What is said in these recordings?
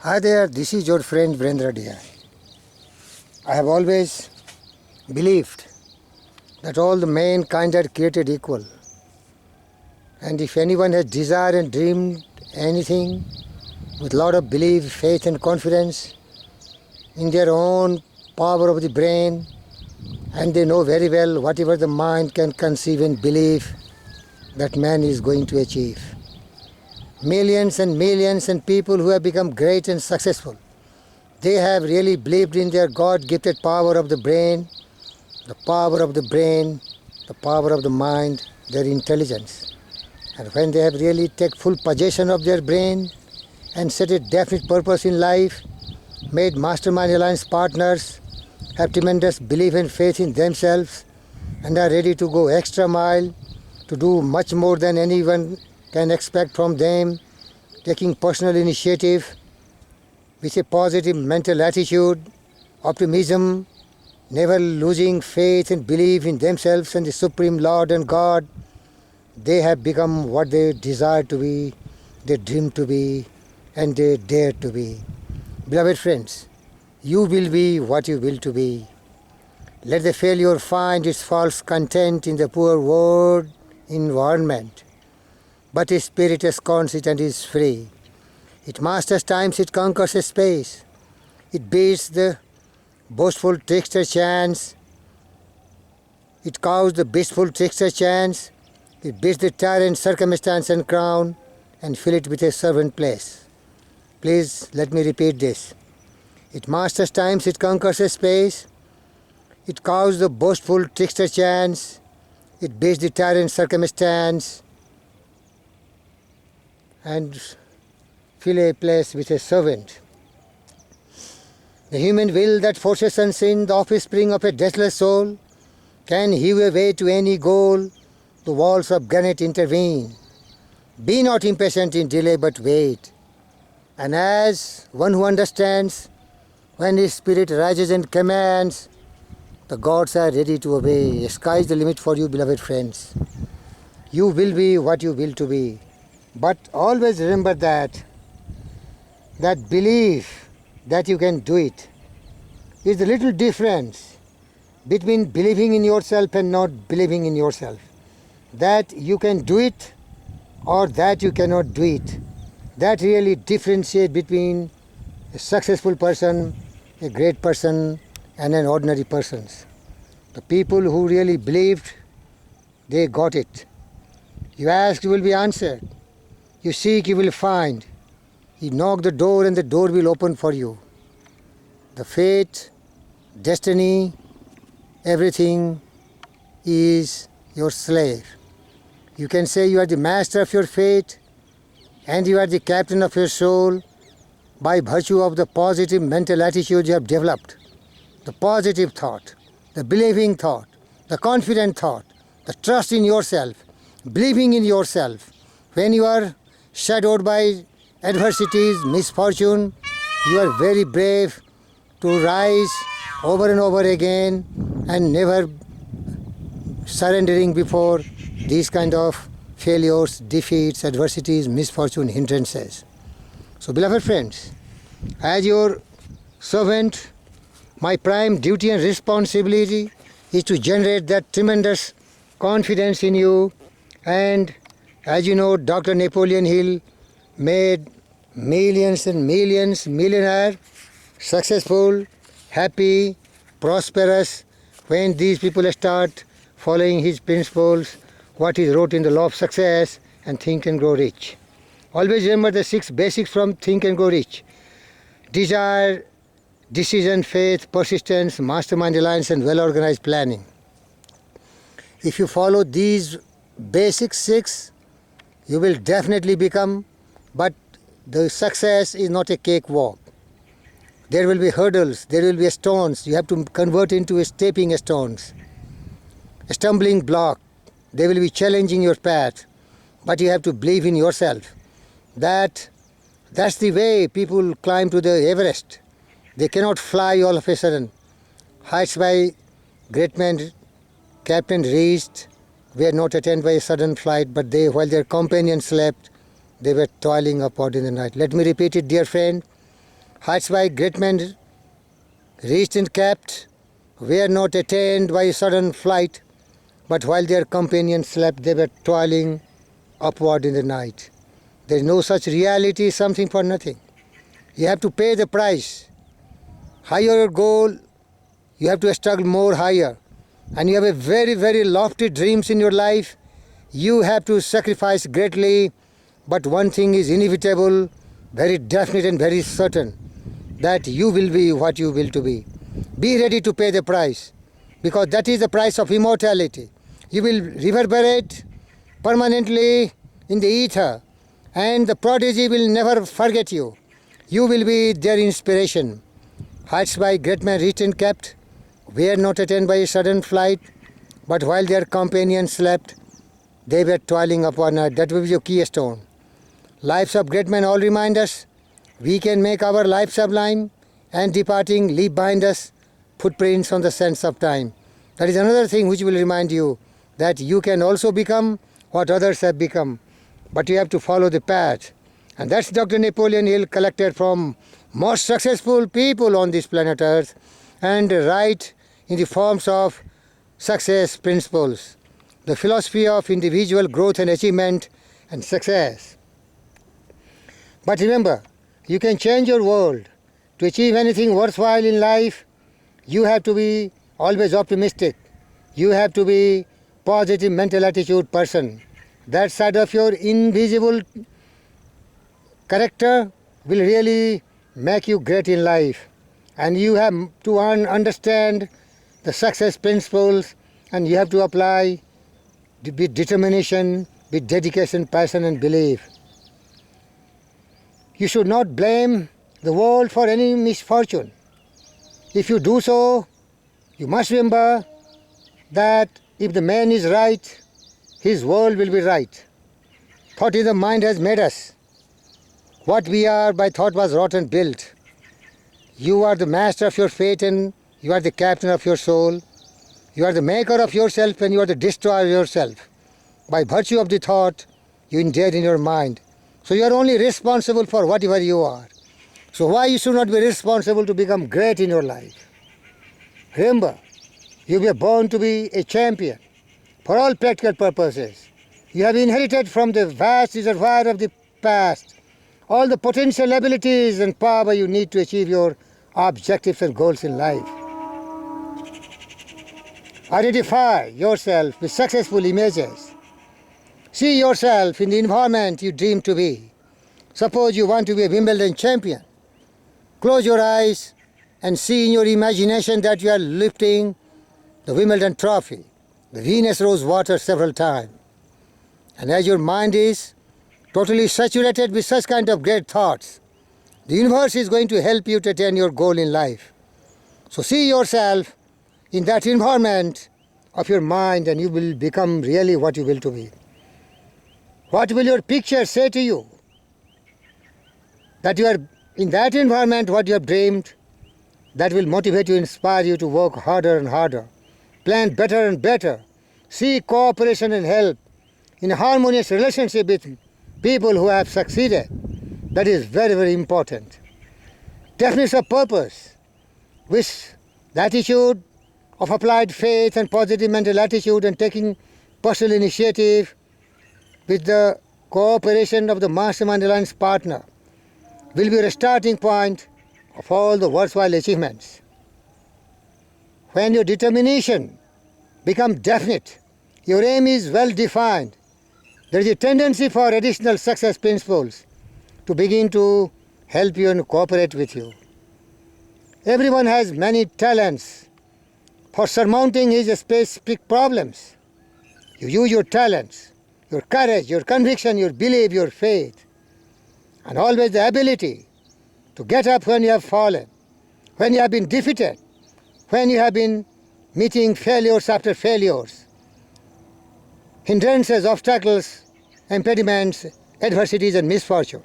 Hi there, this is your friend Brendra Dia. I have always believed that all the mankind are created equal. And if anyone has desired and dreamed anything with lot of belief, faith and confidence in their own power of the brain, and they know very well whatever the mind can conceive and believe, that man is going to achieve. Millions and people who have become great and successful, they have really believed in their God-gifted power of the brain, the power of the brain, the power of the mind, their intelligence. And when they have really take full possession of their brain and set a definite purpose in life, made mastermind alliance partners, have tremendous belief and faith in themselves, and are ready to go extra mile to do much more than anyone can expect from them, taking personal initiative with a positive mental attitude, optimism, never losing faith and belief in themselves and the Supreme Lord and God. They have become what they desire to be, they dream to be, and they dare to be. Beloved friends, you will be what you will to be. Let the failure find its false content in the poor world environment. But his spirit escorts it and is free. It masters times, it conquers a space. It beats the boastful trickster chance. It cows the beastful trickster chance. It beats the tyrant circumstance and crown and fill it with a servant place. Please let me repeat this. It masters times, it conquers a space. It cows the boastful trickster chance. It beats the tyrant circumstance and fill a place with a servant. The human will that forces unseen, the offspring of a deathless soul, can hew a way to any goal, the walls of granite intervene. Be not impatient in delay, but wait. And as one who understands, when his spirit rises and commands, the gods are ready to obey. Sky is the limit for you, beloved friends. You will be what you will to be. But always remember that belief that you can do it is the little difference between believing in yourself and not believing in yourself. That you can do it or that you cannot do it. That really differentiates between a successful person, a great person, and an ordinary person. The people who really believed, they got it. You ask, you will be answered. You seek, you will find. You knock the door and the door will open for you. The fate, destiny, everything is your slave. You can say you are the master of your fate and you are the captain of your soul by virtue of the positive mental attitude you have developed. The positive thought, the believing thought, the confident thought, the trust in yourself, believing in yourself. When you are shadowed by adversities, misfortune, you are very brave to rise over and over again and never surrendering before these kind of failures, defeats, adversities, misfortune, hindrances. So beloved friends, as your servant, my prime duty and responsibility is to generate that tremendous confidence in you. And as you know, Dr. Napoleon Hill made millions and millions millionaire, successful, happy, prosperous, when these people start following his principles, what he wrote in the Law of Success, and Think and Grow Rich. Always remember the 6 basics from Think and Grow Rich. Desire, decision, faith, persistence, mastermind alliance, and well-organized planning. If you follow these basic 6, you will definitely become, but the success is not a cakewalk. There will be hurdles, there will be stones. You have to convert into a stepping stones. A stumbling block. They will be challenging your path. But you have to believe in yourself. That's the way people climb to the Everest. They cannot fly all of a sudden. Heights by great men, Captain reached, were not attained by a sudden flight, but they, while their companions slept, they were toiling upward in the night. Let me repeat it, dear friend. Heights by great men reached and kept were not attained by sudden flight, but while their companions slept, they were toiling upward in the night. There is no such reality, something for nothing. You have to pay the price. Higher your goal, you have to struggle more higher. And you have a very, very lofty dreams in your life, you have to sacrifice greatly. But one thing is inevitable, very definite and very certain, that you will be what you will to be. Be ready to pay the price, because that is the price of immortality. You will reverberate permanently in the ether, and the prodigy will never forget you. You will be their inspiration. Heights by great men reached and kept were not attained by a sudden flight, but while their companions slept, they were toiling upon earth. That will be your keystone. Lives of great men all remind us we can make our life sublime, and departing leave behind us footprints on the sands of time. That is another thing which will remind you that you can also become what others have become, but you have to follow the path. And that's Dr. Napoleon Hill collected from most successful people on this planet Earth and write in the forms of success principles, the philosophy of individual growth and achievement and success. But remember, you can change your world. To achieve anything worthwhile in life, you have to be always optimistic. You have to be positive mental attitude person. That side of your invisible character will really make you great in life. And you have to understand the success principles, and you have to apply with determination, with dedication, passion and belief. You should not blame the world for any misfortune. If you do so, you must remember that if the man is right, his world will be right. Thought in the mind has made us. What we are by thought was wrought and built. You are the master of your fate and you are the captain of your soul. You are the maker of yourself and you are the destroyer of yourself. By virtue of the thought you indeed in your mind. So you are only responsible for whatever you are. So why you should not be responsible to become great in your life? Remember, you were born to be a champion for all practical purposes. You have inherited from the vast reservoir of the past all the potential abilities and power you need to achieve your objectives and goals in life. Identify yourself with successful images. See yourself in the environment you dream to be. Suppose you want to be a Wimbledon champion. Close your eyes and see in your imagination that you are lifting the Wimbledon trophy, the Venus rose water several times. And as your mind is totally saturated with such kind of great thoughts, the universe is going to help you to attain your goal in life. So see yourself in that environment of your mind and you will become really what you will to be. What will your picture say to you? That you are in that environment, what you have dreamed, that will motivate you, inspire you to work harder and harder, plan better and better, seek cooperation and help in a harmonious relationship with people who have succeeded. That is very, very important. Definiteness of purpose, with the attitude of applied faith and positive mental attitude and taking personal initiative with the cooperation of the mastermind alliance partner will be a starting point of all the worthwhile achievements. When your determination becomes definite, your aim is well defined, there is a tendency for additional success principles to begin to help you and cooperate with you. Everyone has many talents for surmounting his specific problems. You use your talents, your courage, your conviction, your belief, your faith, and always the ability to get up when you have fallen, when you have been defeated, when you have been meeting failures after failures, hindrances, obstacles, impediments, adversities and misfortune.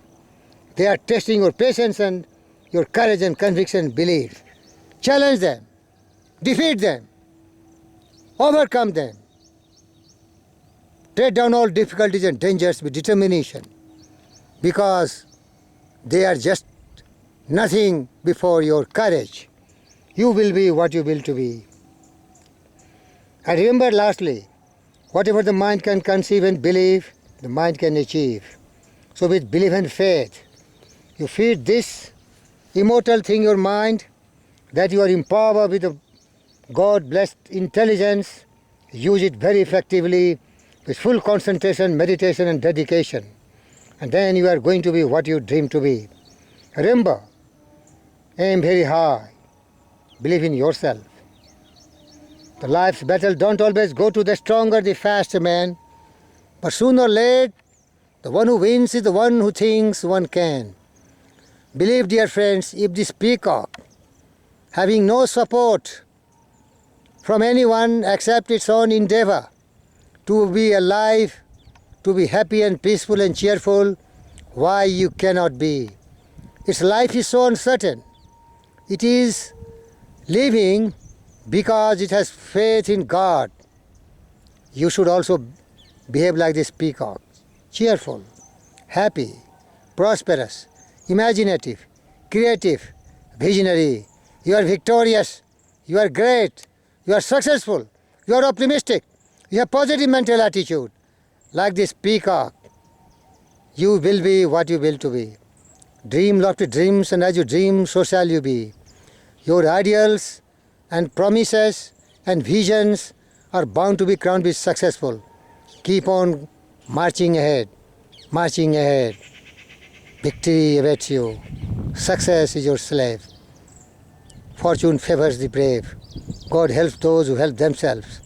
They are testing your patience and your courage and conviction and belief. Challenge them, defeat them, overcome them. Tread down all difficulties and dangers with determination, because they are just nothing before your courage. You will be what you will to be. And remember lastly, whatever the mind can conceive and believe, the mind can achieve. So with belief and faith, you feed this immortal thing, your mind, that you are empowered with a God-blessed intelligence. Use it very effectively with full concentration, meditation and dedication. And then you are going to be what you dream to be. Remember, aim very high. Believe in yourself. The life's battle don't always go to the stronger, the faster man. But sooner or later, the one who wins is the one who thinks one can. Believe, dear friends, if this peacock, having no support from anyone except its own endeavor to be alive, to be happy and peaceful and cheerful, why you cannot be? Its life is so uncertain. It is living because it has faith in God. You should also behave like this peacock, cheerful, happy, prosperous, imaginative, creative, visionary. You are victorious, you are great, you are successful, you are optimistic, you have positive mental attitude. Like this peacock, you will be what you will to be. Dream lofty dreams, and as you dream, so shall you be. Your ideals and promises and visions are bound to be crowned with successful. Keep on marching ahead, marching ahead. Victory awaits you. Success is your slave. Fortune favors the brave. God helps those who help themselves.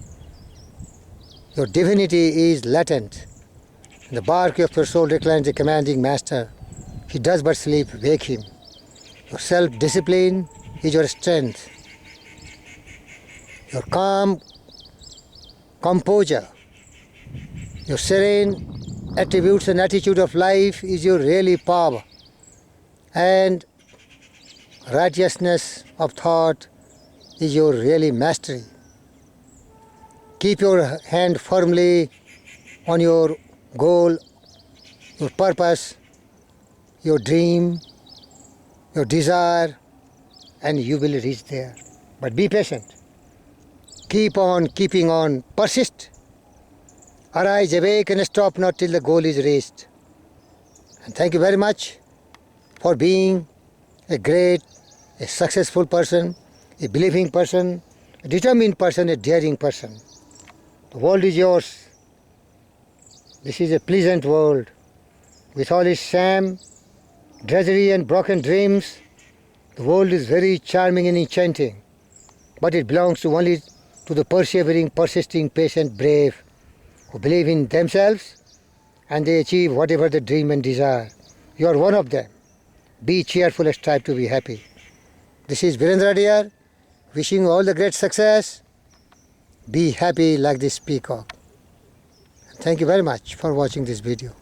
Your divinity is latent. In the bark of your soul reclines the commanding master. He does but sleep, wake him. Your self-discipline is your strength. Your calm composure, your serene attributes and attitude of life is your really power. And righteousness of thought is your really mastery. Keep your hand firmly on your goal, your purpose, your dream, your desire, and you will reach there. But be patient. Keep on keeping on. Persist. Arise, awake, and stop not till the goal is reached. And thank you very much for being a great, a successful person, a believing person, a determined person, a daring person. The world is yours. This is a pleasant world with all its sham, drudgery and broken dreams. The world is very charming and enchanting, but it belongs only to the persevering, persisting, patient, brave, who believe in themselves and they achieve whatever they dream and desire. You are one of them. Be cheerful and strive to be happy. This is Virendra Diyar, wishing you all the great success. Be happy like this peacock. Thank you very much for watching this video.